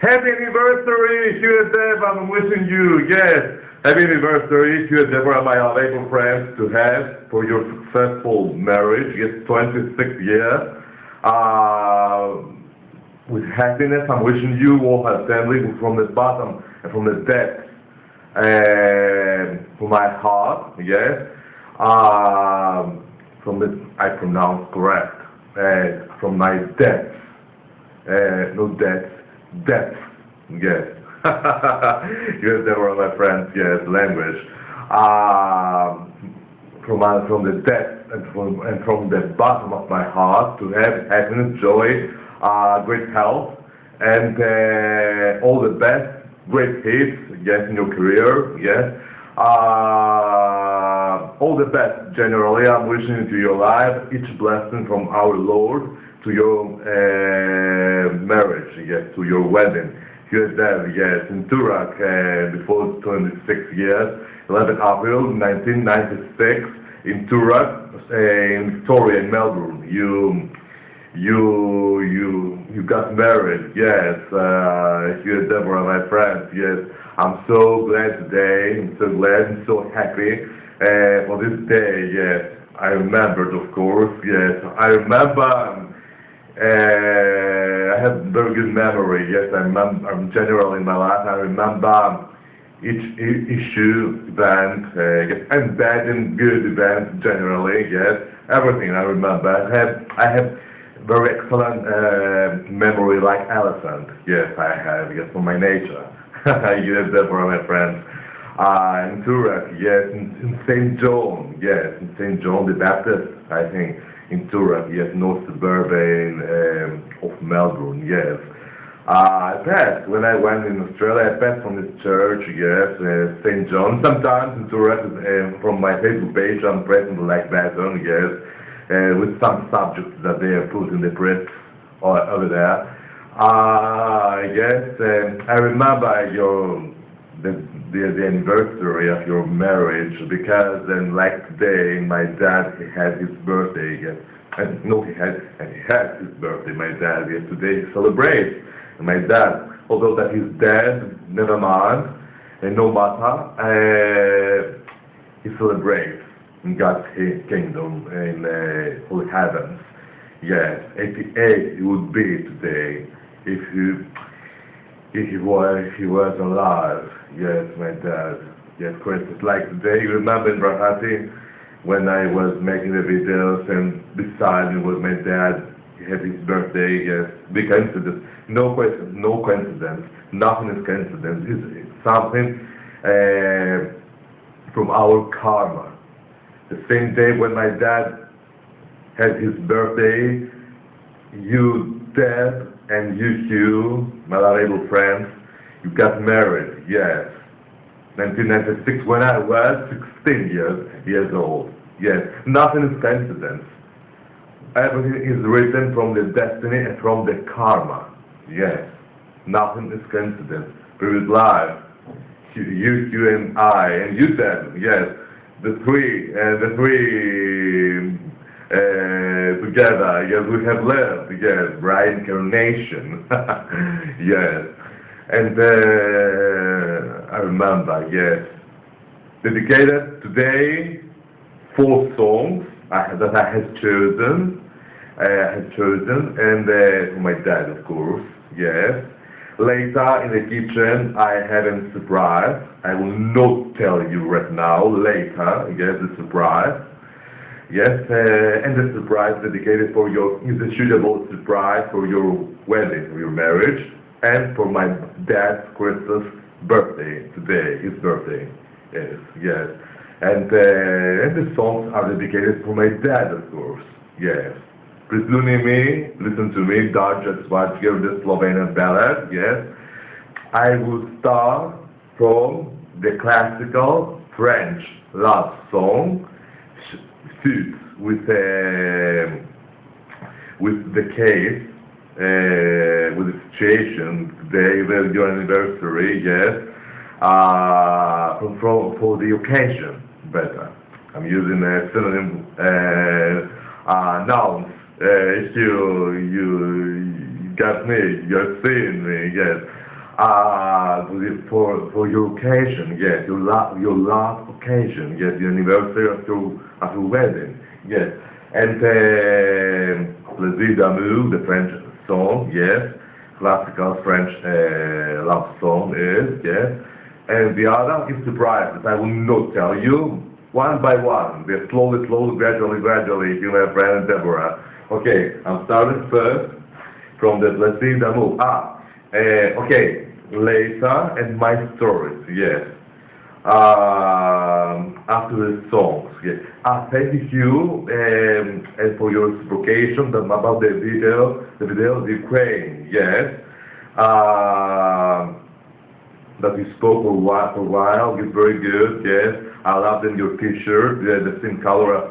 Happy anniversary, HUGH. I'm wishing you, yes, happy anniversary, HUGH, my LOVABLE friends, to have for your successful marriage. Yes, 26 years. With happiness, I'm wishing you all a family from the bottom and from the depth from my heart, yes. From the, I pronounce correct, from my depth, no depth, depth, yes. Yes, they were my friends, yes, language. From the depth and from the bottom of my heart to have happiness, joy, great health, and all the best, great hits, yes, in your career, yes. All the best, generally, I'm wishing to your life, each blessing from our Lord to your marriage, yes, to your wedding. Here's that, yes, in Turek, before 26 years, 11 April 1996, in Turek, in Victoria, in Melbourne. You got married, yes. Here's Deborah, my friend, yes. I'm so glad today, I'm so glad, I'm so happy for this day, yes. I remembered, of course, yes. I remember. I have very good memory. Yes, I'm general in my life. I remember each issue, event, yes, and bad and good events generally. Yes, everything I remember. I have very excellent memory, like elephant. Yes, I have. Yes, for my nature. Yes, that's for my friends. In Turek, yes, in St. John, yes, in St. John the Baptist, I think. In Turek, yes, north suburban of Melbourne, yes. I passed, when I went in Australia, I passed from this church, yes, St. John. Sometimes in Turek, from my Facebook page, I'm pressing the like button, yes, with some subjects that they have put in the press over there. Yes, I remember the anniversary of your marriage, because then, like today, my dad, he had his birthday, yes. And no, he had his birthday, my dad, yes. Today he celebrates. And my dad, although that he's dead, never mind, and no matter, he celebrates in God's kingdom, in holy heavens. Yes, 88 he would be today if he was alive. Yes, my dad. Yes, Christmas. Like today, you remember in Brahati, when I was making the videos, and beside me was my dad. He had his birthday. Yes, big coincidence. No question, no coincidence. Nothing is coincidence. It's something from our karma. The same day when my dad had his birthday, you, Dad, and you, my LOVABLE friends, you got married, yes. 1996, when I was 16 years old. Yes, nothing is coincidence. Everything is written from the destiny and from the karma. Yes, nothing is coincidence. Previous life, you and I, and you, Dad, yes, the three together, yes, we have lived, yes, reincarnation, yes. And I remember, yes, dedicated today 4 songs that I had chosen, and for my dad, of course, yes. Later in the kitchen, I have a surprise. I will not tell you right now. Later, yes, the surprise. Yes, and the surprise dedicated for is a suitable surprise for your wedding, for your marriage, and for my dad's CHRISOS birthday today, his birthday. Yes. And the songs are dedicated for my dad, of course. Yes. Listen to me, don't just watch here the Slovenian ballad, yes. I will start from the classical French love song, suits with the case, with the situation today, with your anniversary, yes, for the occasion, better. I'm using a synonym nouns. You got me, you're seeing me, yes. for your occasion, yes, your last occasion, yes, the anniversary of your wedding, yes. And Les Îles d'Amour, the French song, yes, classical French love song is, yes. And the other is the bride, that I will not tell you, one by one, they're slowly, gradually, you my friend Deborah. Okay, I'm starting first from the Les Îles d'Amour. Okay, later and my stories, yes. After the songs, yes. Thank you and for your reciprocation about the video of Ukraine, yes. That you spoke for a while, it's very good, yes. I love your t-shirt, the same color of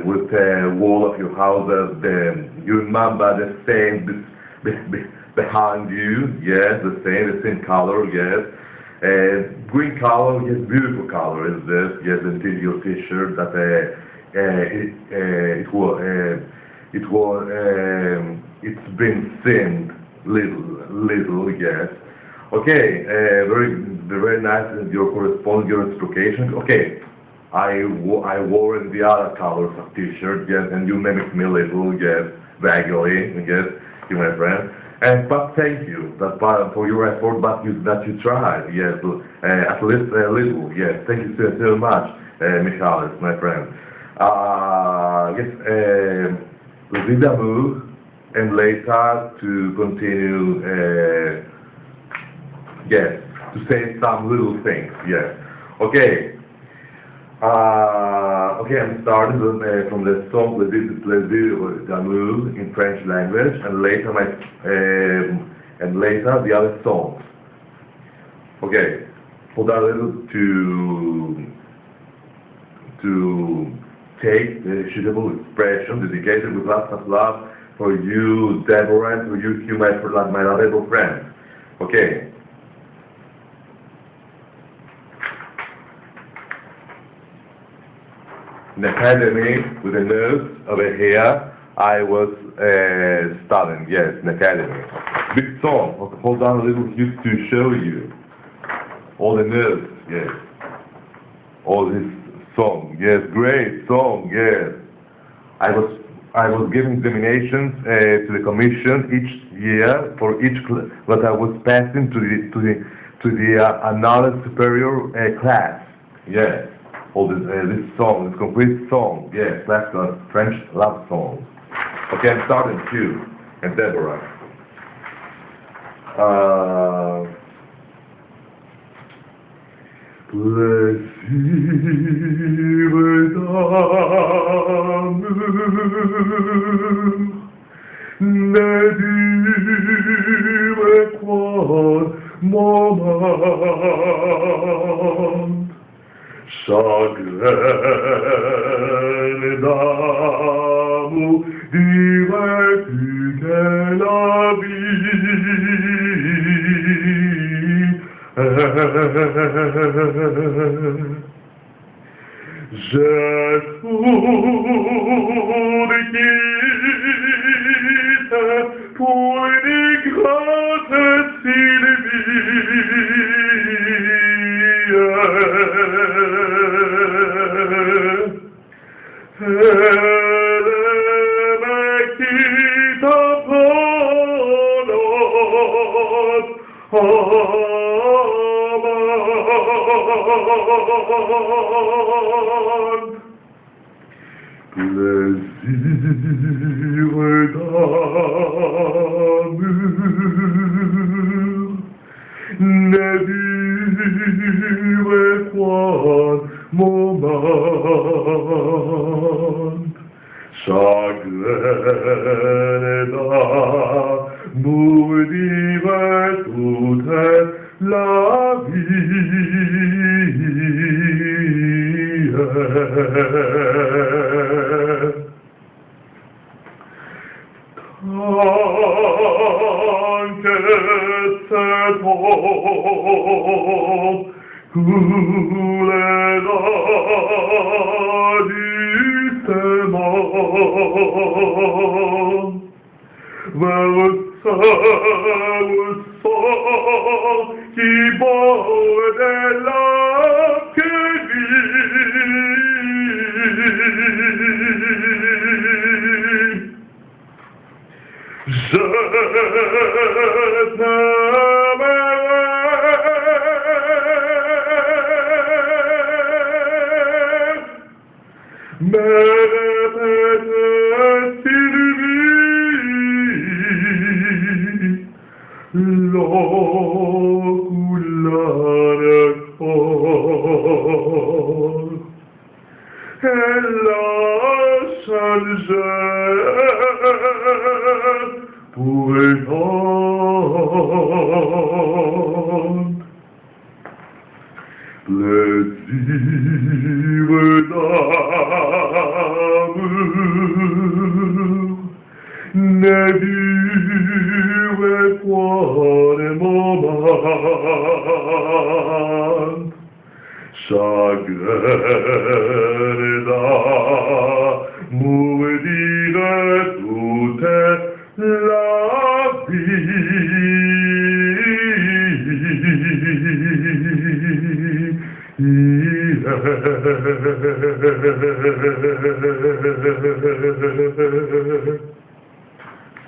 with the wall of your house, you remember the same behind you, yes, the same color, yes. Green color, yes, beautiful color is this, yes, your t-shirt that it's been seen little, yes. Okay, very nice your correspondence, your reciprocation. Okay, I wore the other colors of t-shirt, yes, and you mimicked me a little, yes, vaguely, yes, you my friend. But thank you for your effort, that you tried, yes, at least a little, yes. Thank you so much, Michalis, my friend. Yes, Les Îles d'Amour, and later to continue. Yes, to say some little things, yes. Okay. Okay, I'm starting from the song Les Îles d'Amour in French language, and later the other songs. Okay, hold on a little to take the suitable expression dedicated with lots of love for you, Deborah, and for you, my lovable friends. Okay. In academy, with a nose over here, I was studying, yes, in academy. Big song, hold on a little just to show you. All the notes, yes. All this song, yes, great song, yes. I was giving examinations to the commission each year for each that I was passing to the another superior class, yes. All this song, this complete song, yes, classical French love songs. Okay, I'm starting too, and Deborah. Chagrin d'amour, dirais-tu que la vie je trouve quitte pour une grande Sylvie. Plaisir d'amour ne dure qu'un moment. Chagrin d'amour dure toute la vie. Tant que cet homme coulera doucement, vers le sang qui borde la cueillie. Je t'aimerai, mais peut-être l'eau couleur corps, elle a changé pour autant. Plaisir d'amour ne dure point des moments, chagrin d'amour dire toute la vie.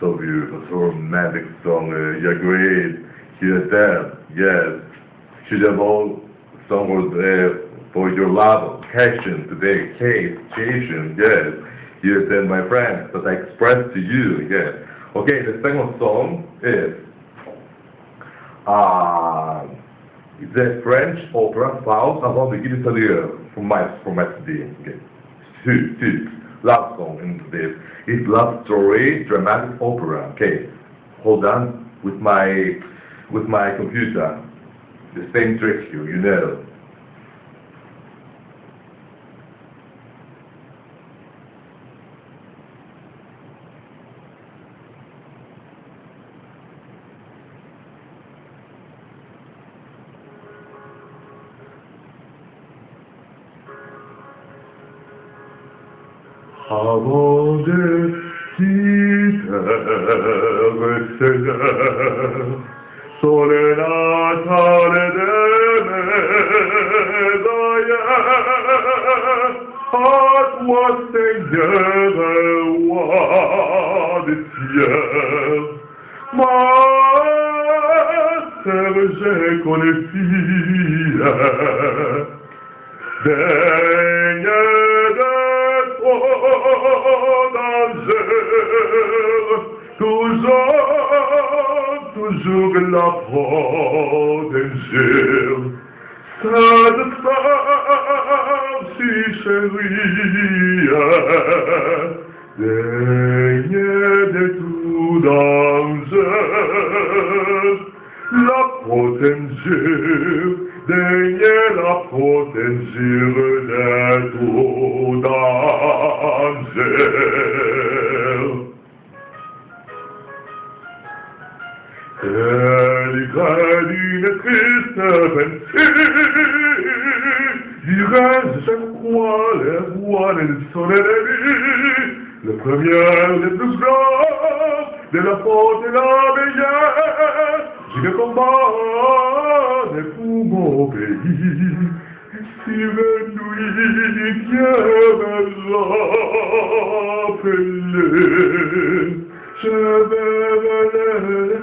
So beautiful, so romantic song. You agreed. Hear that? Yes. Should have all song was for your love, passion today, case, Jason. Yes. Hear that, my friend, that I expressed to you. Yes. Okay, the second song is it's a French opera, Faust, avant de Guy from my CD. Okay. Two. Love song in this. It's love story, dramatic opera. Okay. Hold on with my computer. The same trick you know. Avant de quitter Seigneur, sur le natale de mes aïeux, à toi Seigneur, roi des cieux, ma sœur, j'ai connu fille, daigne de toujours la protéger. Cette femme si chérie, daigne de tout danger, la protéger, daigne la protéger de tout danger. Elle graine une triste aventure, du reste je crois les rois des sonneries, le premier, le plus grand, de la faute et la meilleure, j'ai le combat pour mon pays, si une nuit qui me rappelle, je vais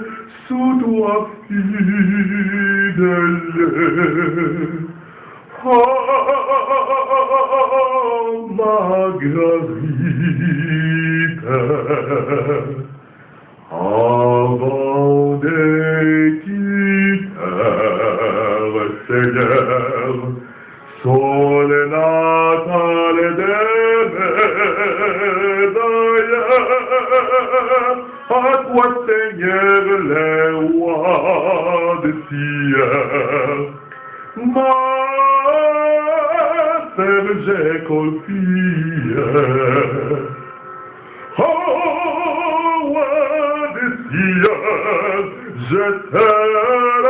sous toi fidèle. Oh, Marguerite, avant de quitter Seigneur, sur le natale de mes aïeux, à toi Seigneur, le roi des cieux, ma sœur, j'ai confié. Oh, roi des cieux, je t'aime,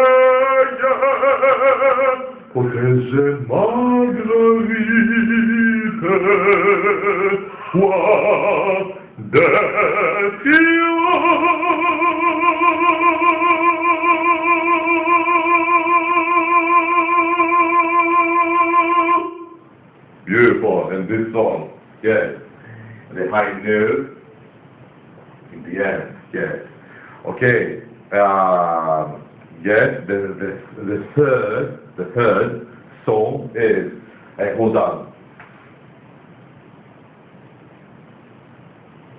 protège Marguerite, roi des cieux. song. Yes. The high note in the end. Yes. Okay. Yes. The third song is. Hold on.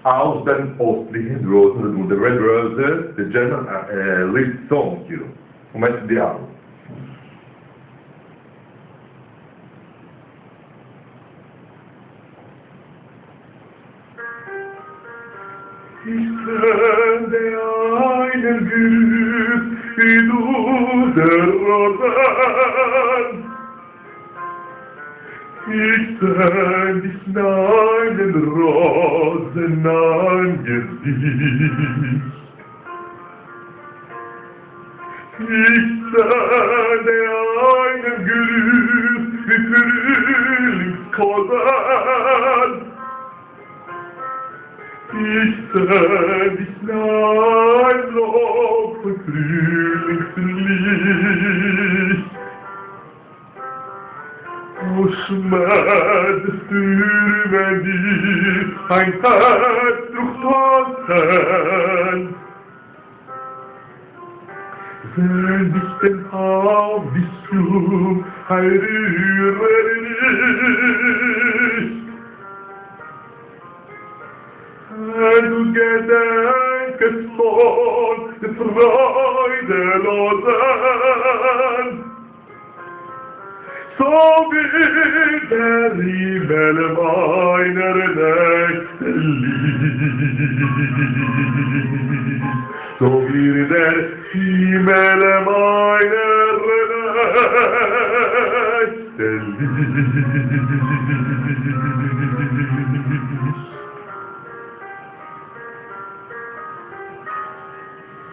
Aus den östlichen Rosen, the Red Roses, the German lead song here. Come at the album. Ich sende einen Gruß wie du der Rosen. Ich sende dich meinen Rosen Angesicht. Ich sende einen Gruß wie Frühlingskosen. Ich sende dich ein Lob von Frühlingslicht. O schmerzest du, wenn dir ein Herz durchtanzen. Wenn ich den auf dich zu, rühre dich. Wenn du gedenkest von der Freudelosen, so wird der Himmel meiner Nächte lieb. So wird der Himmel meiner Nächte lieb.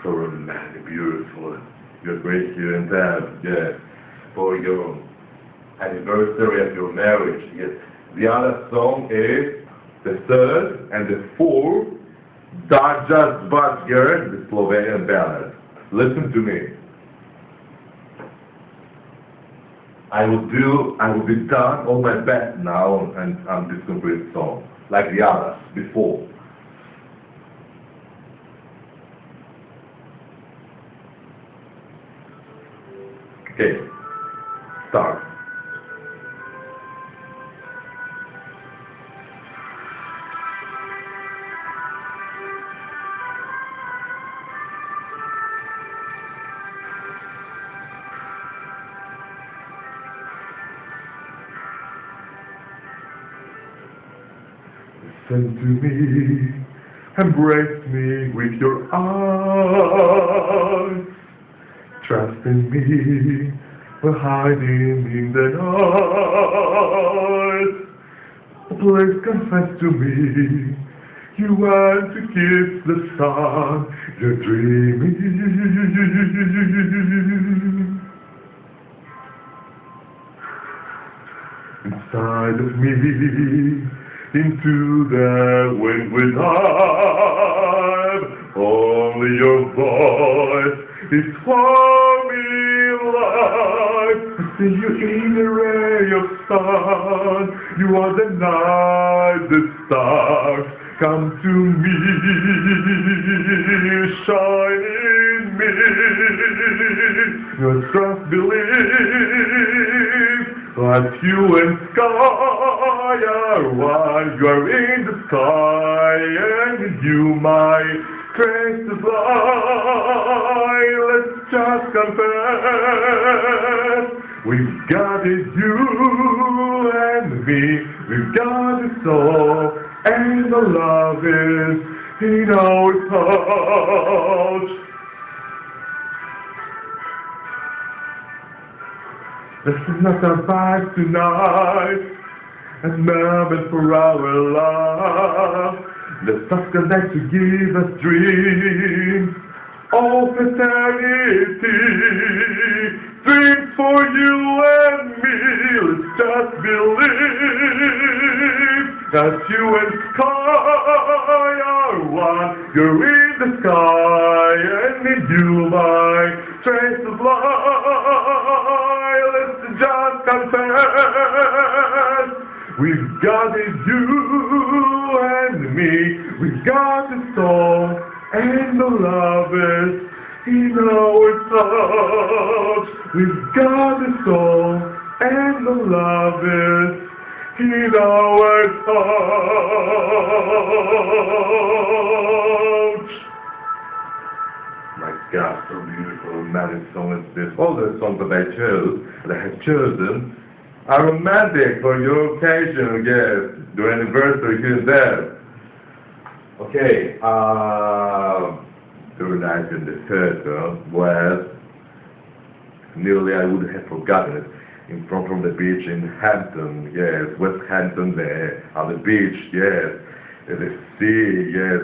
So romantic, beautiful. You're great here and there, yes, for your anniversary of your marriage, yes. The other song is the third and the fourth, Daja Zvadger, the Slovenian ballad. Listen to me. I will be done all my best now and on this complete song, like the others before. Okay, start. Listen to me, embrace me with your eyes. Trust in me, we're hiding in the night. Please confess to me, you want to kiss the sun, you're dreaming. Inside of me, into the wind we dive, only your voice is for me life. I see you in a ray of sun. You are the night, the stars come to me, shine in me. Your trust, believe, like you and sky are one. You are in the sky, and with you my strength to fly. Let's just confess, we've got it, you and me. We've got it all, and the love is in our touch. This is not a vibe tonight, a moment for our love. Let us connect to give us dreams of eternity. Dreams for you and me. Let's just believe that you and sky are one. You're in the sky and in you my strength to fly. Let's just confess, With God is you and me. With God the soul and the lovers in our thoughts. With God the soul and the lovers in our thoughts. My God, so beautiful, romantic song is this. All the songs that I have chosen, are romantic for your occasion, yes, your anniversary here and there. Okay, the night in the theater was, nearly I would have forgotten it, in front of the beach in Hampton, yes, West Hampton, on the beach, yes, the sea, yes,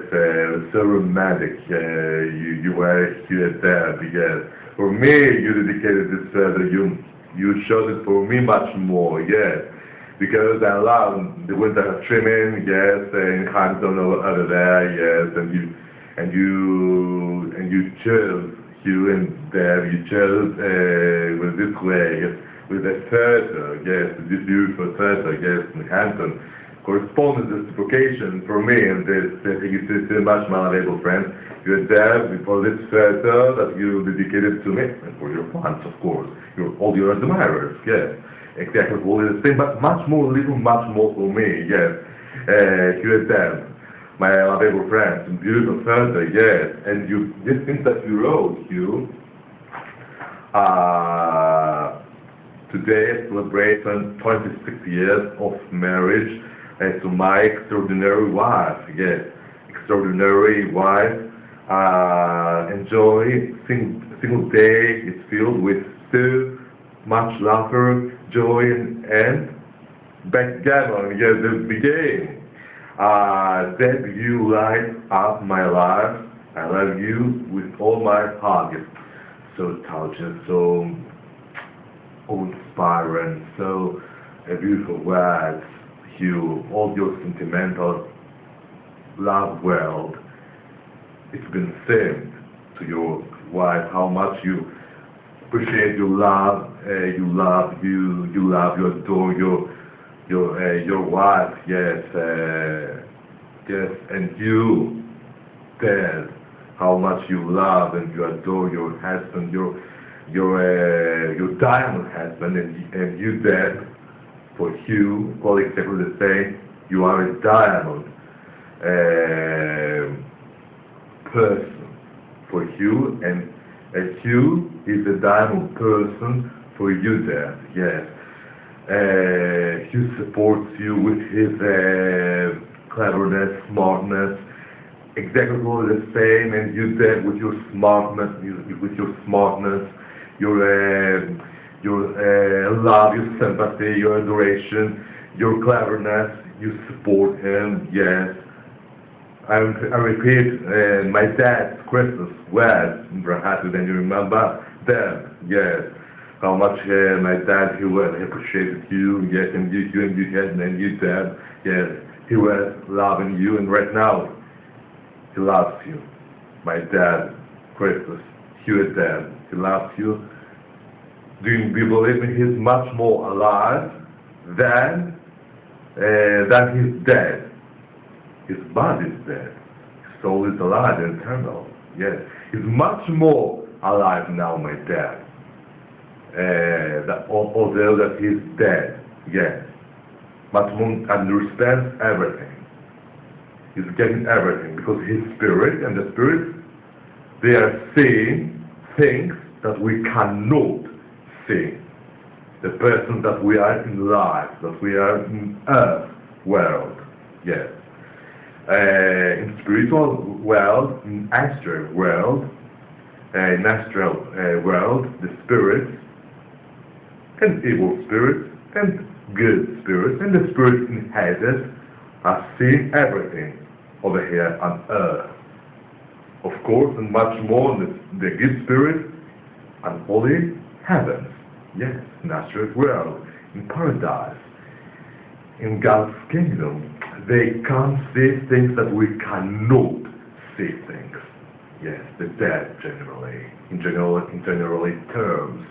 so romantic, you were here there, yes. For me, you dedicated this theater, you showed it for me much more, yes, because I love the winter swimming, yes, in Hampton over there, yes, and you chose here and there, you chose with this way, yes, with the theater, yes, this beautiful theater, yes, in Hampton, corresponded reciprocation for me, and this, you see much my valuable friend. You're there for this theater that you dedicated to me, and for your fans, of course, all your admirers, yes, exactly all the same, but much more, little much more for me, yes, you're there, my valuable friends, beautiful theater, yes, and these things that you wrote, today I celebrate 26 years of marriage to my extraordinary wife, yes, extraordinary wife. Enjoy, single day is filled with so much laughter, joy, and backgammon, yes, the beginning. That you light up my life. I love you with all my heart. It's so touching, so inspiring, so beautiful words. All your sentimental love world. It's been said to your wife how much you appreciate your love. You adore your wife. Yes, yes, and you said how much you love and you adore your husband, your diamond husband, and you said for you, call exactly the same. You are a diamond person for you, and you is a diamond person for you there, yes. He supports you with his cleverness, smartness, exactly the same, and you there with your smartness, your love, your sympathy, your adoration, your cleverness, you support him, yes. I repeat, my dad's Christmas was perhaps then you remember them, yes. How much my dad, he appreciated you, yes, and you had, and you dad, yes, he was loving you, and right now, he loves you. My dad, Christmas, your dad, he loves you. Do you believe me? He's much more alive than he's dead. His body is dead. His soul is alive and eternal. Yes. He's much more alive now, my dad. Although that he's dead. Yes. But Moon understands everything. He's getting everything because his spirit and the spirit, they are seeing things that we cannot see. The person that we are in life, that we are in earth world. Yes. In spiritual world, in astral world, the spirits and evil spirits and good spirits and the spirits in Hades are seeing everything over here on earth. Of course, and much more the good spirits and holy heavens. Yes, in astral world, in paradise, in God's kingdom. They can't see things that we cannot see things. Yes, the dead generally, in generally terms.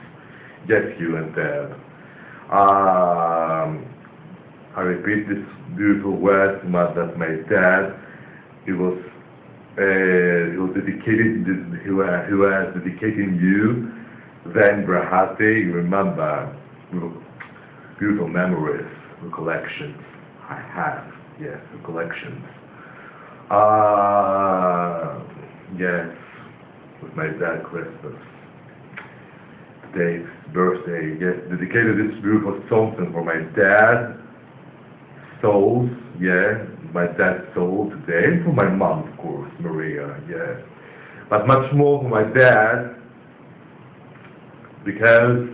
Yes, you and dead. I repeat this beautiful words that my dad, he was dedicated, he was dedicating you, then Brahati, you remember, beautiful memories, recollections, I have, yes, recollections. Yes, with my dad Christmas. Today's birthday, yes, dedicated this beautiful song for my dad, souls, yeah, my dad's soul today, and for my mom, of course, Maria, yes. But much more for my dad, because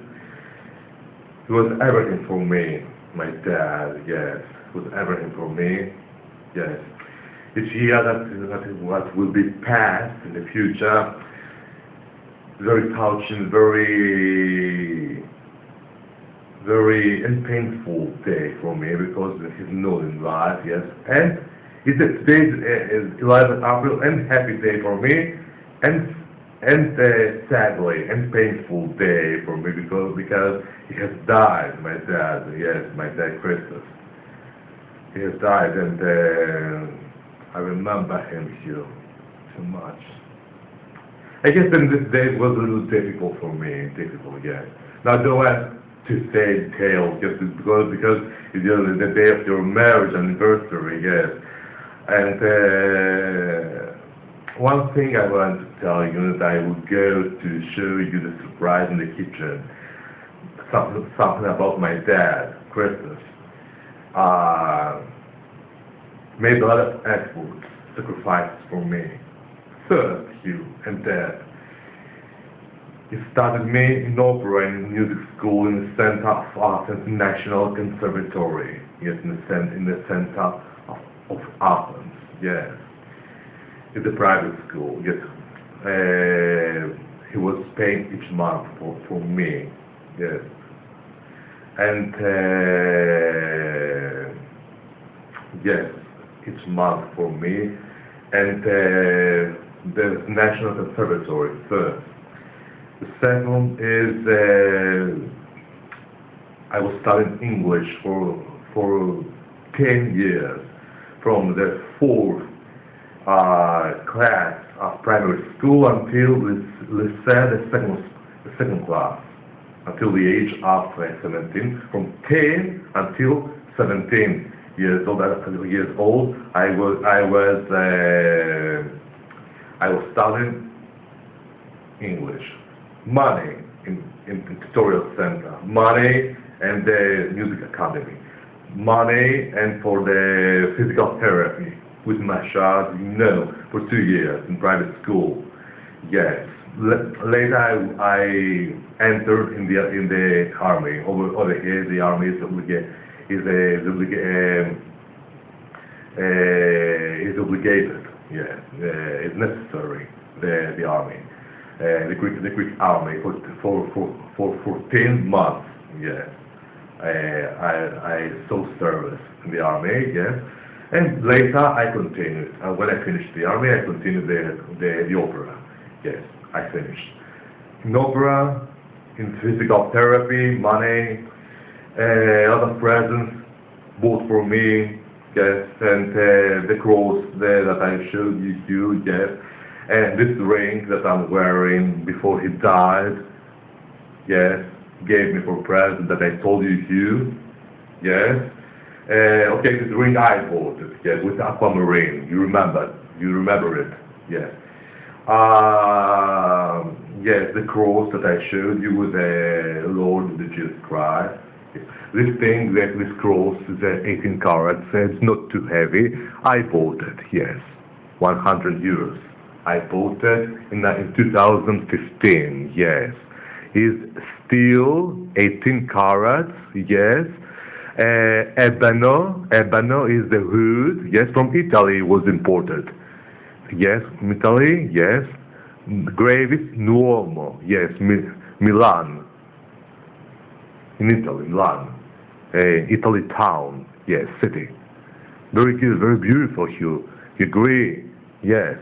he was everything for me, my dad, yes, he was everything for me, yes. Each year that what will be passed in the future, very touching, very and painful day for me, because he's not in life, yes. And today is 11th April, and happy day for me, and sadly and painful day for me, because he has died, my dad, yes, my dad Christos. He has died, and I remember him here so much. I guess then this day was a little difficult for me, yes. Now I don't have to say details, just because it's the day of your marriage anniversary, yes. And one thing I want to tell you that I will go to show you the surprise in the kitchen. Something about my dad, Christmas. Made a lot of efforts, sacrifices for me. First, you and Dad. He started me in opera and music school in the Center of Arts International Conservatory. Yes, in the center of Athens. Yes, it's a private school. Yes, he was paying each month for me. Yes, and yes, each month for me, and the National Conservatory first. The second is I was studying English for 10 years, from the 4th class of primary school until the second class, until the age of 17, from 10 until 17 years old. I was studying English, money in tutorial center, money and the music academy, money and for the physical therapy with massage, for 2 years in private school. Yes. Later I entered in the army. Over here the army is obligated. Yes, it's necessary. The army, the Greek army for 14 months. Yes, I saw service in the army. Yes, and later I continued. When I finished the army, I continued the opera. Yes, I finished in opera, in physical therapy, money, a lot of presents bought for me. Yes, and the cross that I showed you, yes, and this ring that I'm wearing before he died, yes, gave me for present that I told you, yes. Okay, this ring I bought it, yes, with aquamarine. You remember it, yes. Yes, the cross that I showed you with the Lord Jesus Christ. This thing, this cross is 18 carats, it's not too heavy. I bought it, yes, 100 euros. I bought it in 2015, yes. It's still 18 carats, yes. Ebano is the wood, yes, from Italy it was imported. Yes, from Italy, yes. Grave is Nuomo, yes, Milan. In Italy, Milan. Italy town, yes, city. Very good, very beautiful, you agree, yes.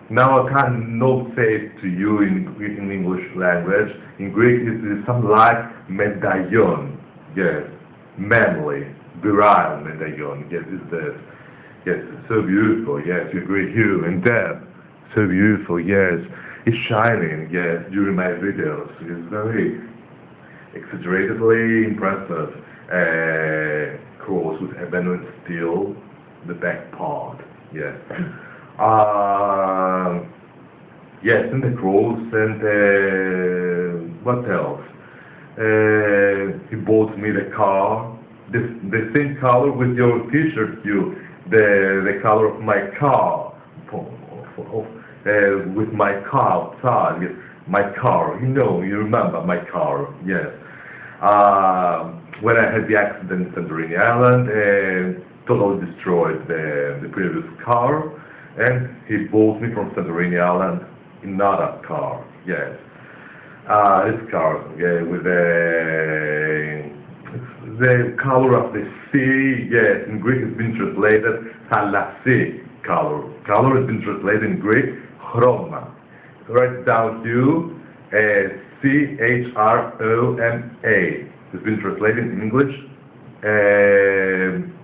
Now I cannot say it to you in English language. In Greek it is something like medallion, yes, manly, viral medallion. Yes, it's this. Yes, so beautiful. Yes, you agree, Hugh and Deb. So beautiful. Yes, it's shining. Yes, during my videos, it's very exaggeratedly impressive. Cross with abandoned steel, the back part. Yes. Yes, and the cross and what else? He bought me the car, the same color with your T-shirt, you, the color of my car, with my car outside, yes, my car, you remember my car, yes. When I had the accident in Santorini Island, totally destroyed the previous car, and he bought me from Santorini Island another car, yes. This car, yeah, with the color of the sea, yes, in Greek it's been translated thalassa color. Color has been translated in Greek chroma. Write down to CHROMA. It's been translated in English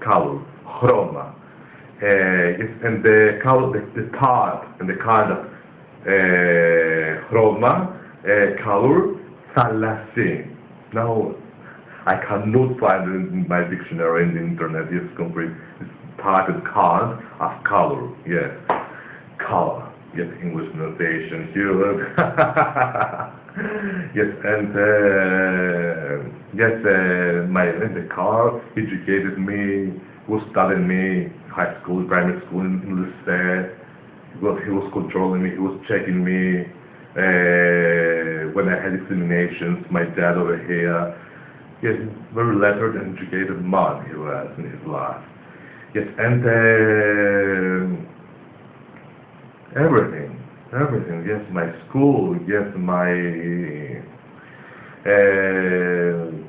color, chroma. And the color, the type and the kind of chroma color, thalassa. Now, I cannot find it in my dictionary in the internet. It's complete. It's type and kind of color. Yes, color. Yes, English pronunciation. Here. Yes, and yes, the car educated me, was studying me, high school, primary school, in lycée. He was controlling me, he was checking me when I had examinations. My dad over here, yes, very lettered and educated man he was in his life. Yes, and everything, yes, my school, yes,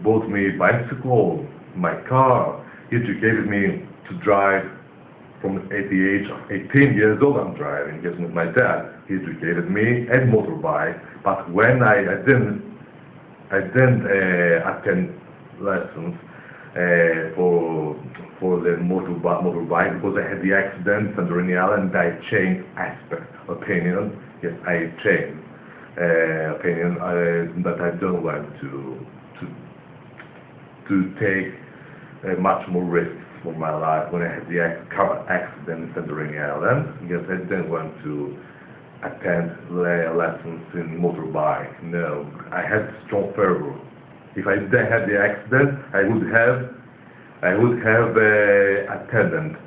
bought me bicycle, my car, he educated me to drive from at the age of 18 years old. I'm driving, yes, with my dad, he educated me and motorbike, but when I didn't attend lessons for the motorbike because I had the accident and Santorini Island. I changed opinion. Yes, I changed opinion that I don't want to take much more risks for my life. When I had the car accident in Santorini Island, yes, I didn't want to attend lessons in motorbike. No, I had strong fervor. If I didn't have the accident, I would have attended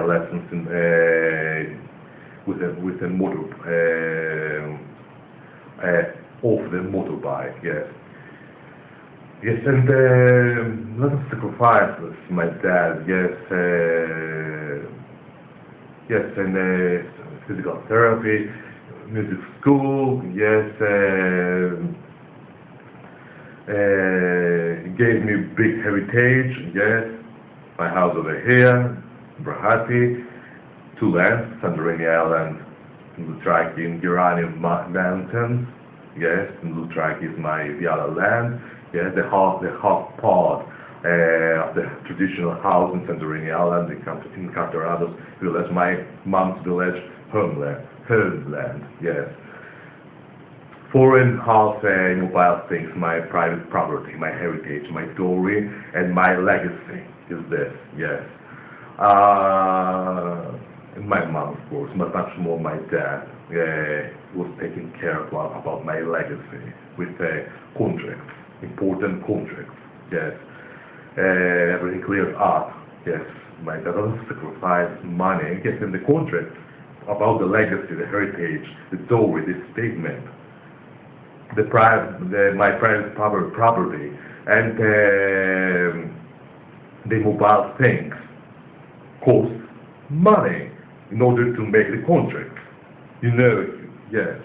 lessons in, with a motor off the motorbike. Yes, yes, and a lot of sacrifices. My dad, yes, yes, and physical therapy, music school, yes. Gave me big heritage, yes, my house over here, Brahati, 2 lands, Santorini Island, Lutraki in Geranium Mountains, yes, and Lutraki is the other land, yes, the half part of the traditional house in Santorini Island, in Carterados village, my mom's village, homeland, yes. 4.5 mobile things, my private property, my heritage, my story, and my legacy is this, yes. And my mom, of course, but much more my dad was taking care about my legacy with contracts, important contracts, yes. Everything cleared up, yes. My dad also sacrificed money, yes, in the contract about the legacy, the heritage, the story, the statement. My private property and the mobile things cost money in order to make the contract. Yes.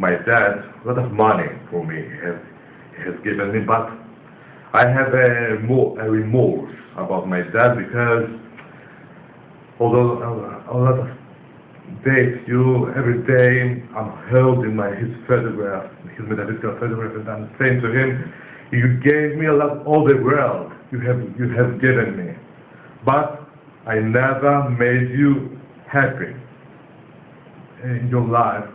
My dad, a lot of money for me he has given me, but I have a remorse about my dad because although a lot of days, every day I'm holding his photograph, his metaphysical photograph, and I'm saying to him, You gave me all the world. You have given me, but I never made you happy in your life,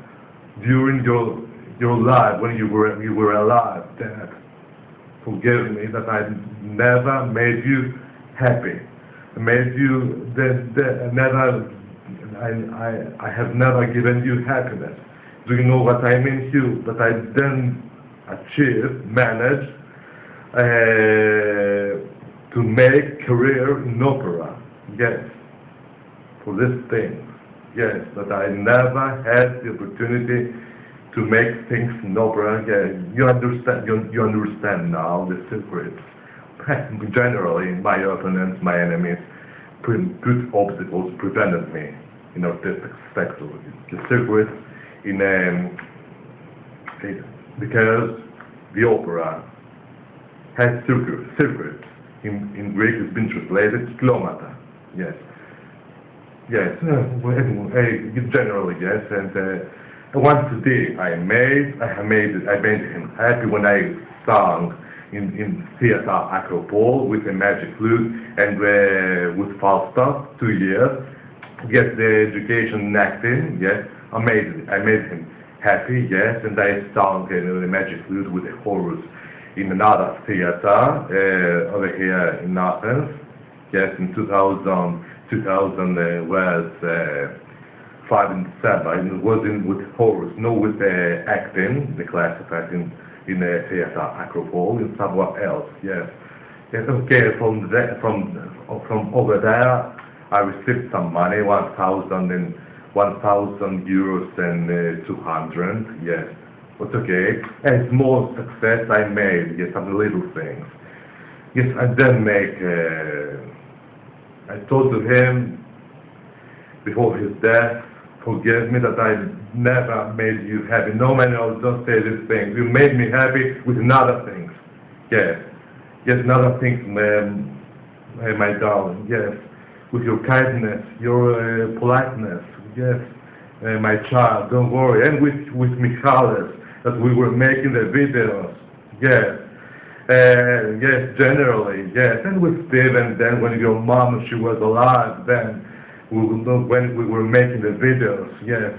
during your life when you were alive, Dad. Forgive me that I never made you happy. I have never given you happiness. Do you know what I mean, Hugh? That I didn't manage to make career in opera. Yes, for this thing. Yes, but I never had the opportunity to make things in opera. Yeah, you understand now the secrets. Generally, my opponents, my enemies, good obstacles prevented me in artistic sector. The secret because the opera has secrets. In Greek it's been translated sklomata. Yes. Yes, generally yes, and once a day I made him happy when I sang in theater Acropole with a magic flute and with Falstaff 2 years. Yes, the education in acting. Yes, I made him happy. Yes, and I sang the magic flute with a chorus in another theater over here in Athens. Yes, in 2000 was 5 in December, and it was with chorus, not with acting, the class of acting in the theater Acropole, in somewhere else. Yes, yes. Okay. From over there, I received some money, 1,000 euros and 200. Yes, but okay. And small success I made. Yes, some little things. Yes, I then make. I told to him before his death, forgive me that I never made you happy. No man else don't say these things. You made me happy with other things. Yes. Yes, other things, my darling. Yes. With your kindness, your politeness. Yes. My child, don't worry. And with Michalis, that we were making the videos. Yes. Yes, generally, yes, and with Steven, then when your mom, she was alive, then when we were making the videos, yes,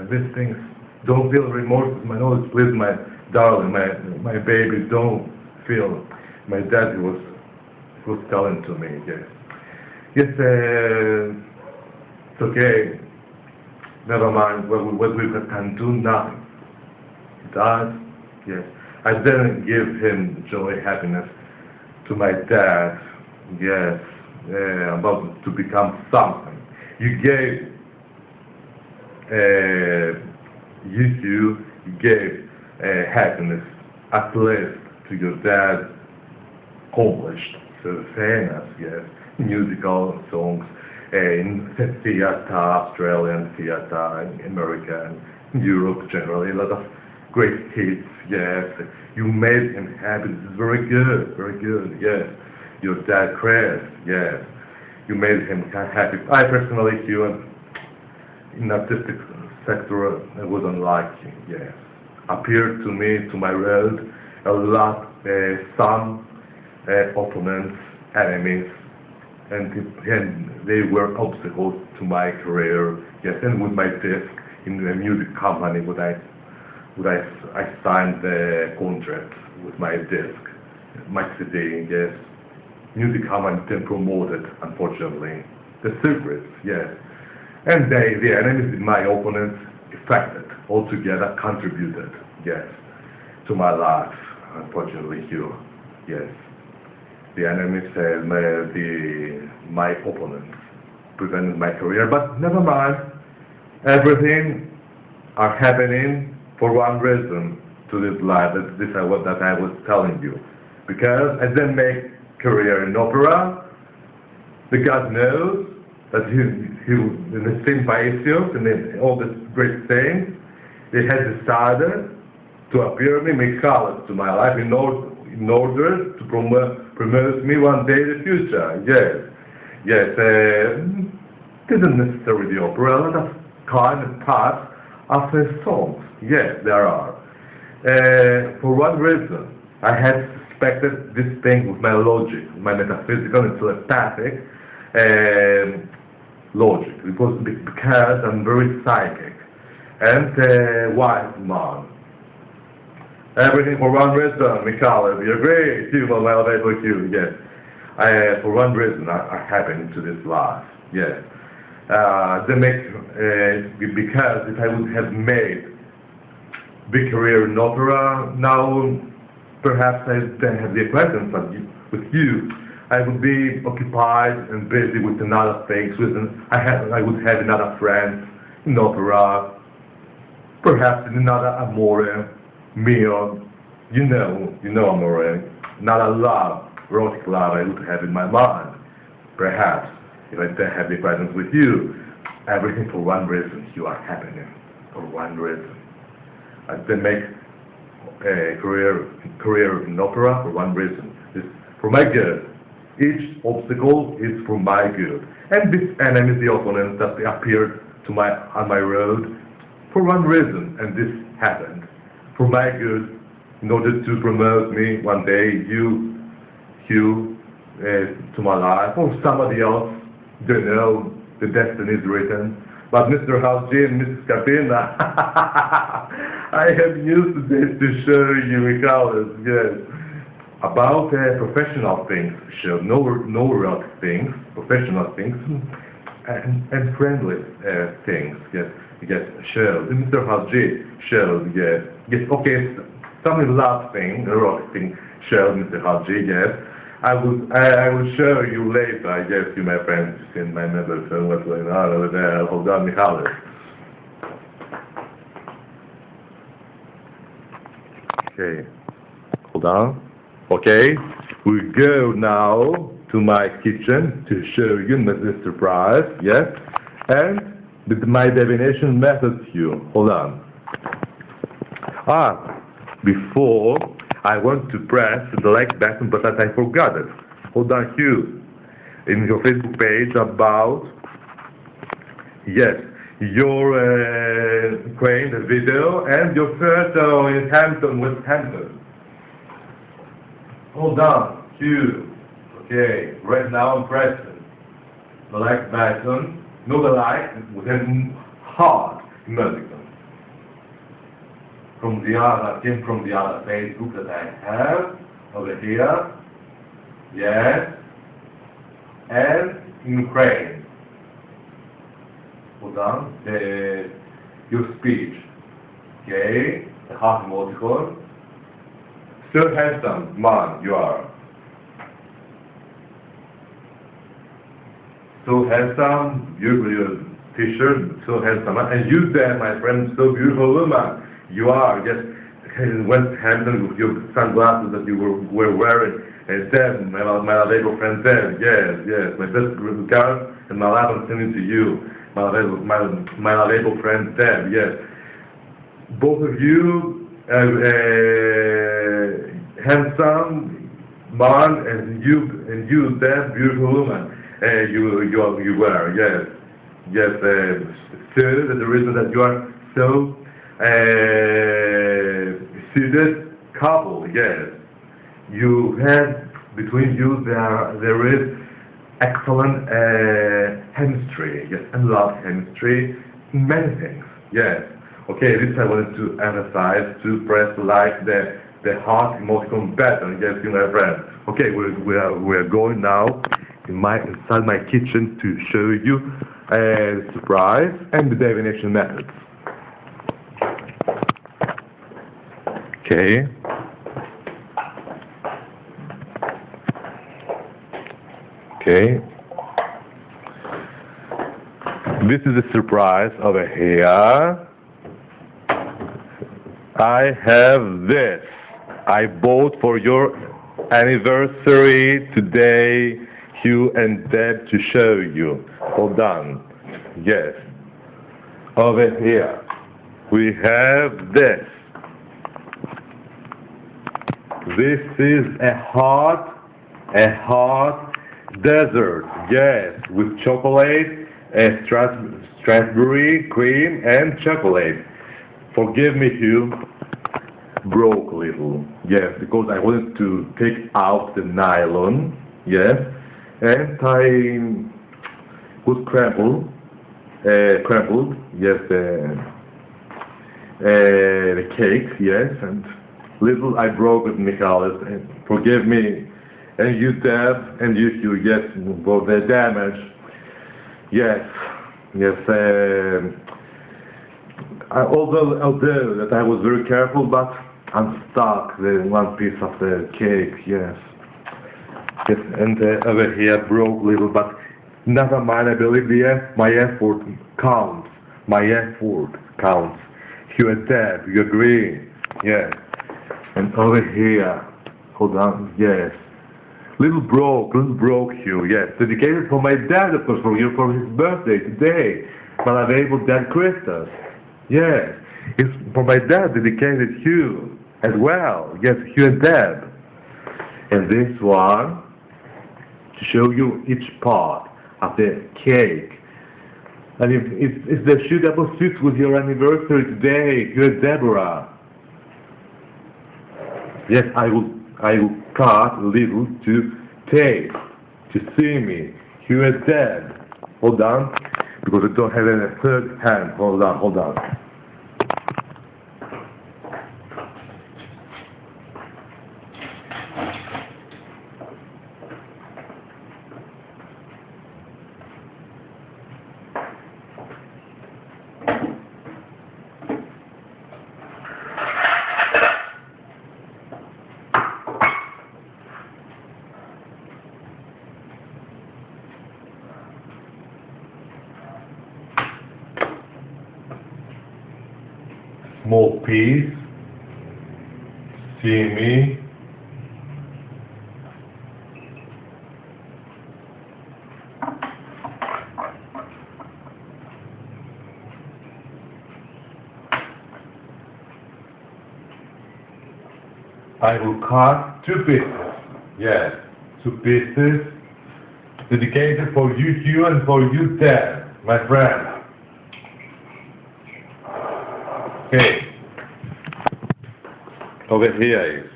these things, don't feel remorse, my nose, please, my darling, my baby, don't feel, my dad was telling to me, yes, yes, it's okay, never mind, what we can do, nothing, it does, yes. I didn't give him joy, happiness to my dad. Yes, about to become something. You gave, you gave happiness at least to your dad. Accomplished, so famous. Yes, musical songs in theater, Australian theater, American, Europe generally, a lot of great hits. Yes, you made him happy. This is very good, yes. Your dad, Chris, yes. You made him happy. I personally, in artistic sector, I wasn't like him, yes. Appeared to me, to my world, a lot, some opponents, enemies, and they were obstacles to my career, yes, and with my disc in the music company, I signed the contract with my disc, my CD, yes. Music company didn't promote it, unfortunately. The secrets, yes. And the enemies, my opponents, affected, altogether contributed, yes, to my life, unfortunately, Hugh, yes. The enemies, my opponents, prevented my career, but never mind. Everything are happening for one reason to this life, that I was telling you. Because I didn't make career in opera, the God knows that he in the same Paisios and in all the great things, they had decided to appear me Michalis to my life in order to promote me one day in the future. Yes, didn't necessarily the opera, a lot of kind and parts after songs. Yes, there are. For one reason, I had expected this thing with my logic, my metaphysical and telepathic logic, because I'm very psychic and wise man. Everything for one reason, Mikhail, you agree? You will elevate with you, yes. For one reason I happened to this life, yes. Because if I would have made big career in opera, now perhaps I don't have the acquaintance with you. I would be occupied and busy with another things. I would have another friend in opera, perhaps in another amore, mio, you know amore, another love, erotic love I would have in my mind. Perhaps if I don't have the presence with you, everything for one reason. You are happening for one reason. I then make a career in opera for one reason. It's for my good. Each obstacle is for my good. And this enemy, the opponent that appeared on my road, for one reason, and this happened for my good, in order to promote me one day, you to my life, or somebody else. Don't know, the destiny is written. But Mr. HUGH and Mrs. Kapina, I have used this to show you, Mikhail, yes, about professional things, show no real things, professional things, and friendly things, yes, shows. And Mr. HUGH shows, yes, okay, something last thing, a rock thing, shows Mr. HUGH, yes. I will show you later, I guess you, my friends, in my members, and what's going on over there. Hold on, Mikhail. Okay, hold on. Okay, we go now to my kitchen to show you the surprise, yes, and with my divination method to you. Hold on. Before I want to press the like button, but I forgot it. Hold on, Hugh. In your Facebook page about, yes, your Ukraine, the video, and your photo in Hampton, West Hampton. Hold on, Hugh. Okay, right now I'm pressing the like button. No, the like with a hard emoticon. From the other Facebook that I have over here, yes, and in Ukraine. Hold on, your speech, okay, the heart emoticon. So handsome man you are. So handsome, your t-shirt, so handsome, and you there, my friend, so beautiful woman. You are, yes, in West Hampton with your sunglasses that you were wearing, and Deb, my LOVABLE friend Deb, yes, my best regards, and my love I'm sending to you, my LOVABLE friend Deb, yes. Both of you, handsome man, and you, Deb, beautiful woman, you were, yes, so the reason that you are so suited couple, yes. You have between you there is excellent chemistry, yes, and love chemistry in many things, yes. Okay, this I wanted to emphasize, to press like the heart emoticon button, yes, you my friend. Okay, we are going now inside my kitchen to show you a surprise and the divination methods. Okay. Okay. This is a surprise over here. I have this. I bought for your anniversary today, Hugh and Deb, to show you. Hold on. Yes. Over here. We have this. This is a hot dessert, yes, with chocolate, strawberry cream, and chocolate. Forgive me, Hugh. broke a little, yes, because I wanted to take out the nylon, yes, and I was crumpled, yes, the cake, yes, and little I broke it, Michaelis, and forgive me, and you, Deb, and you, yes, for the damage, yes, although that I was very careful, but I'm stuck the one piece of the cake, yes, and over here broke little, but never mind, I believe my effort counts, you are Deb, you agree, yes, and over here, hold on, yes, little broke you, yes, dedicated for my dad, of course, for his birthday today, Malabable Dad Christos. Yes, it's for my dad, dedicated Hugh as well. Yes, Hugh and Deb. And this one, to show you each part of the cake. And if the shoe double suits with your anniversary today, Hugh and Deborah. Yes, I will cut a little to taste, to see me, Hugh and Deb. Hold on. Because I don't have any third hand. Hold on. Small piece, see me, I will cut 2 pieces, yes, 2 pieces, dedicated for you, Hugh, and for you, Dad, my friend. Okay, over here is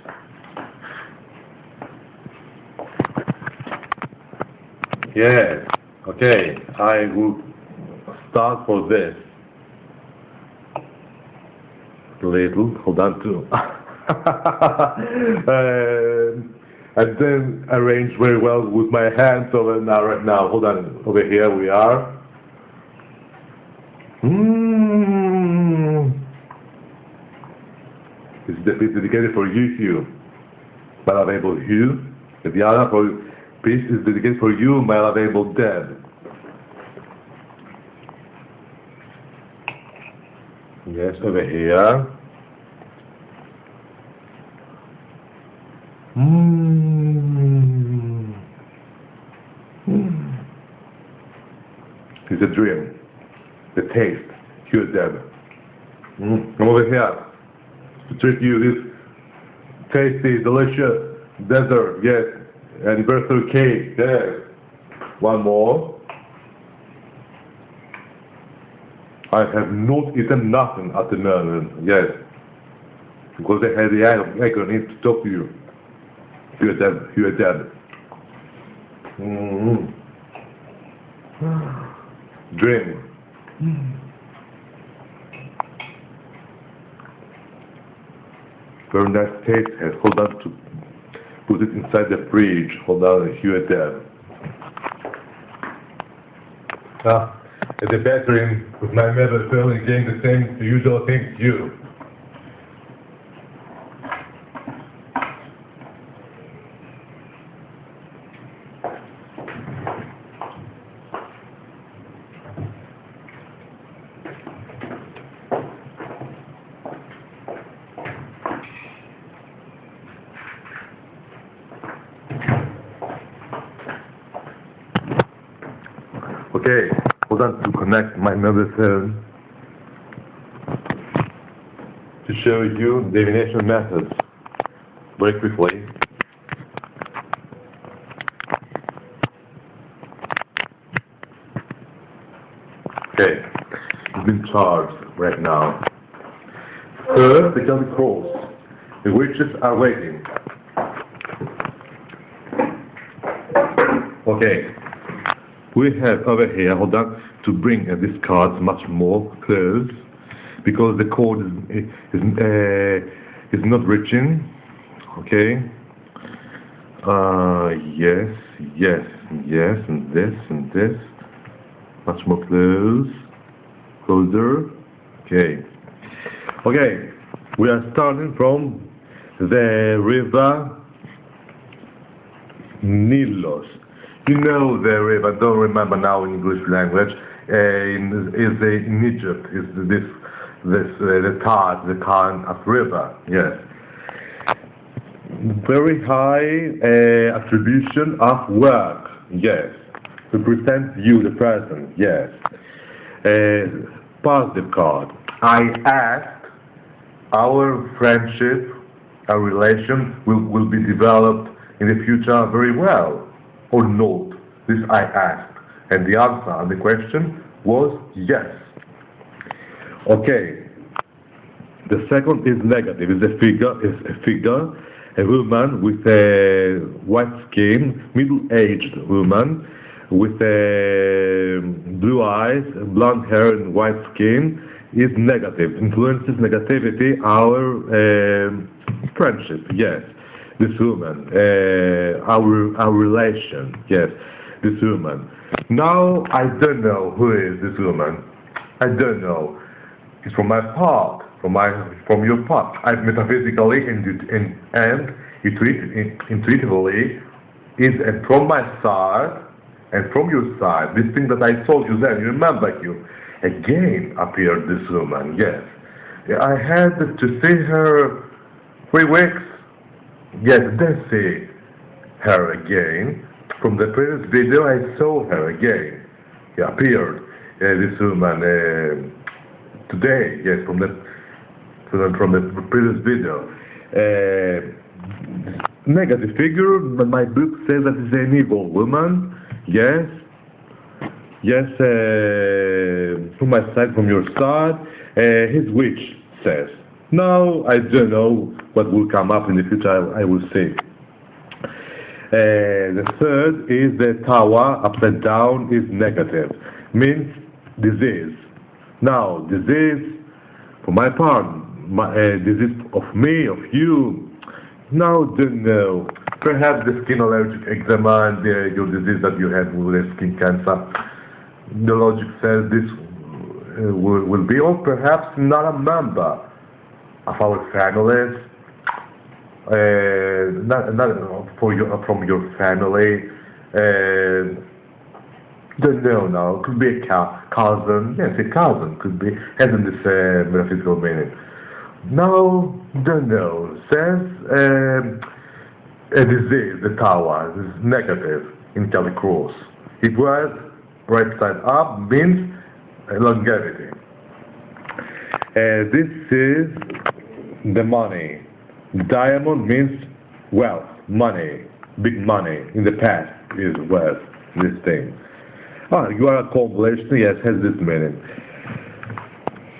yes, okay, I will start for this little, hold on too, and then arrange very well with my hands over now, right now, hold on, over here we are. This is dedicated for you, Hugh, my lovable Hugh. And the other piece is dedicated for you, my lovable Deb. Yes, over here. It's a dream. The taste, Hugh and Deb. Come over here. To treat you this tasty, delicious dessert, yes, anniversary cake, yes. One more. I have not eaten nothing at the moment, yes, because I had the icon need to talk to you. You are dead. Dream. Very nice taste has. Hold on to put it inside the fridge. Hold on, here and there. At the bedroom with my mother feeling doing the same usual thing to you. Okay, hold on to connect my mobile phone to show you divination methods very quickly. Okay, it's been charged right now. First, the Celtic cross. The witches are waiting. Okay. We have over here, hold on, to bring this card much more close, because the cord is not reaching. Okay. Yes, yes, yes, and this, much more closer. Okay. Okay. We are starting from the river Nilos. You know the river, don't remember now in English language, in Egypt, is the current of river, yes. Very high attribution of work, yes. Represents you, the present, yes. Positive card. I asked our friendship, our relation will be developed in the future very well. Or not? This I asked, and the answer on the question was yes. Okay. The second is negative. Is a figure, a woman with a white skin, middle-aged woman with blue eyes, blonde hair, and white skin is negative. Influences negativity our friendship. Yes. This woman, our relation, yes, this woman. Now, I don't know who is this woman. I don't know. It's from my part, from your part. I metaphysically and intuitively is from my side and from your side. This thing that I told you then, you remember you. Again appeared this woman, yes. I had to see her 3 weeks. Yes, then see her again. From the previous video, I saw her again. She appeared, this woman, today. Yes, from the previous video. Negative figure, but my book says that it's an evil woman. Yes. Yes, from my side, from your side. His witch says. Now, I don't know what will come up in the future, I will see. The third is the tower, upside down, is negative. Means disease. Now, disease, for my part, disease of me, of you, now don't know. Perhaps the skin allergic eczema and your disease that you had with the skin cancer. The logic says this will be, or perhaps not a member of our families, not from your family, don't know now, could be a cousin, yes, a cousin, could be, hasn't this metaphysical meaning. Now, don't know, says a disease, the tower, is negative in Celtic rules. It was right side up, means longevity. This is the money. Diamond means wealth, money, big money. In the past is wealth, this thing. You are accomplished, yes, has this meaning.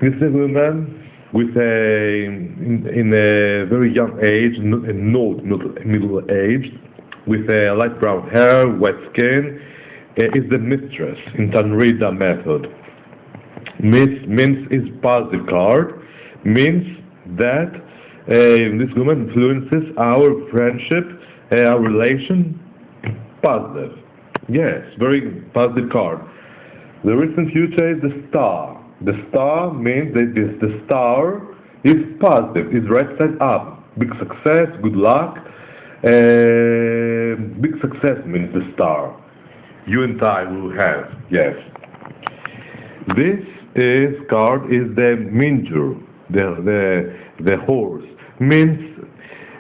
This is a woman with in a very young age, not middle-aged, with a light brown hair, white skin, is the mistress in Tanrida method. Means is positive card, means that this woman influences our friendship, our relation, positive. Yes, very positive card. The recent future is the star. The star means that the star is positive, is right side up. Big success, good luck. Big success means the star. You and I will have, yes. This card is the minjur, the horse. Means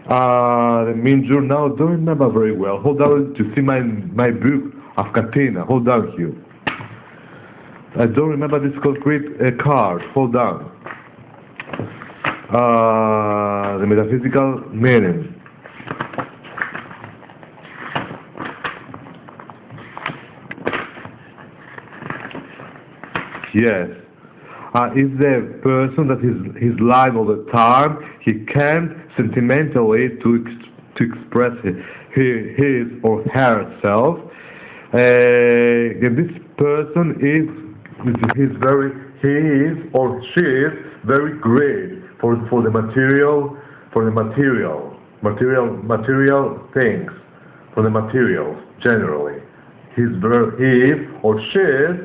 the minjur. Now don't remember very well. Hold on to see my book of Katina. Hold on here. I don't remember this concrete card. Hold on. The metaphysical meaning. Yes. is the person that is live all the time. He can sentimentally to express his or herself. And this person he is or she is very great for the material things, for the materials generally. He or she is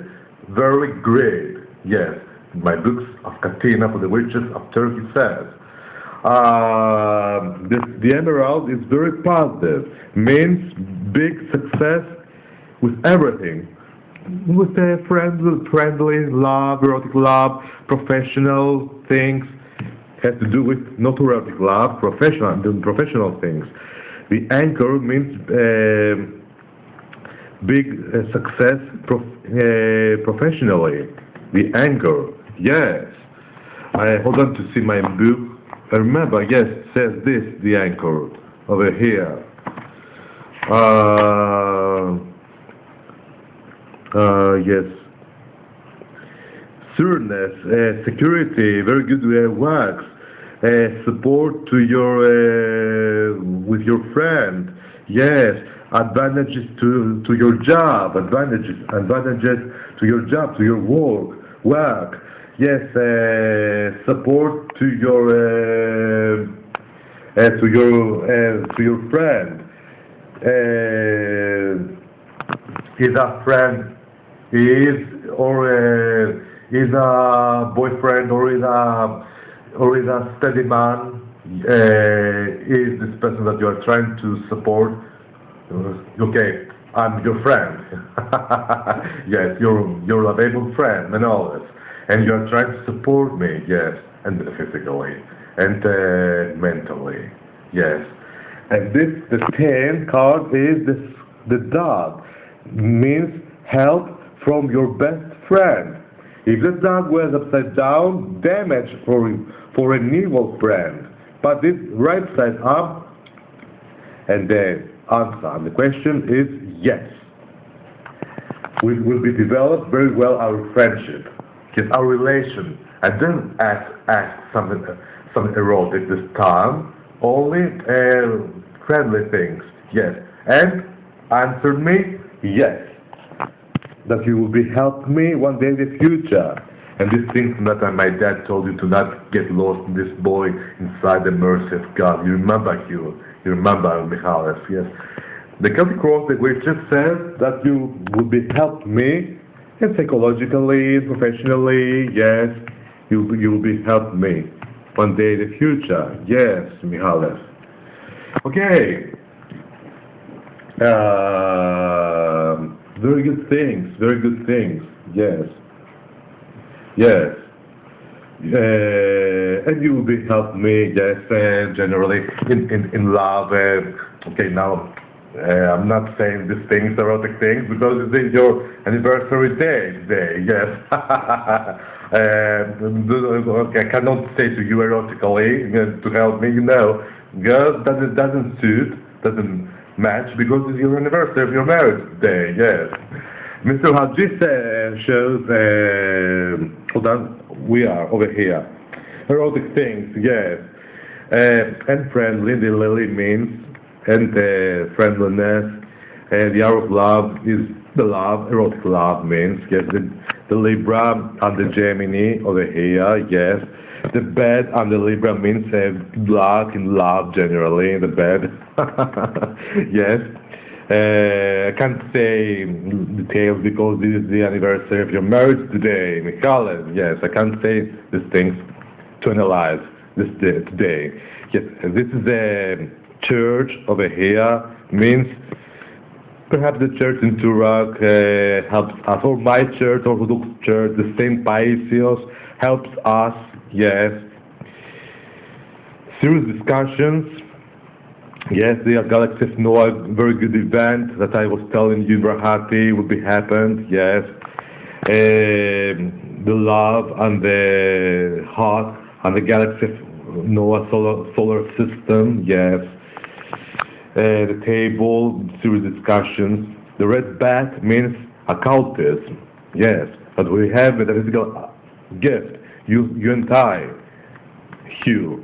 very great. Yes, my books of Katina for the witches of Turkey says. The emerald is very positive, means big success with everything, with a friendly love, erotic love, professional things, has to do with not erotic love, professional things. The anchor means big success professionally. The anchor, yes. I hold on to see my book. I remember, yes, it says this, the anchor, over here. Yes. FURNESS, security, very good works. Support to your with your friend. Yes. Advantages to your job. Advantages to your job, to your work. Yes. Support to your friend. Is a friend is a boyfriend or is a steady man, is this person that you are trying to support. Okay, I'm your friend. Yes, your lovable friend and all this, and you are trying to support me. Yes, and physically and mentally. Yes, and the 10 card is the dog, means help from your best friend. If the dog was upside down, damage for an evil friend. But this right side up, and the answer, and the question is yes. We will be developed very well our friendship, yes, our relation. And then ask something erotic this time. Only friendly things, yes. And answered me yes. That you will be help me one day in the future. And these things that my dad told you to not get lost in this boy inside the mercy of God. You remember, Hugh? You remember, Michalis? Yes. The Celtic Cross, which just says that you will be help me, and psychologically, professionally, yes, you will be help me one day in the future. Yes, Michalis. Okay. Very good things, yes. Yes. And you will be help me, yes, generally in love. Okay, now I'm not saying these things, erotic things, because it's your anniversary day today, yes. I cannot say to you erotically to help me, girls, that doesn't suit, doesn't match, because it's your anniversary of your marriage today, yes. Mr. HUGH shows, hold on, we are over here. Erotic things, yes. And friendly, the lily means, and friendliness. The hour of love is the love, erotic love means, yes. The Libra and the Gemini over here, yes. The bed and the Libra means luck and love generally in the bed. Yes. I can't say details because this is the anniversary of your marriage today, Michael. Yes, I can't say these things to analyze this day, today. Yes, this is the church over here, means perhaps the church in Turok helps us, or my church, Orthodox church, the same Paisios helps us. Yes, serious discussions. Yes, the Galaxy of Noah, very good event that I was telling you, Rahati, would be happened. Yes, the love and the heart and the Galaxy of Noah solar system. Yes, the table, serious discussions. The red bat means occultism. Yes, but we have metaphysical gift, you and I, Hugh.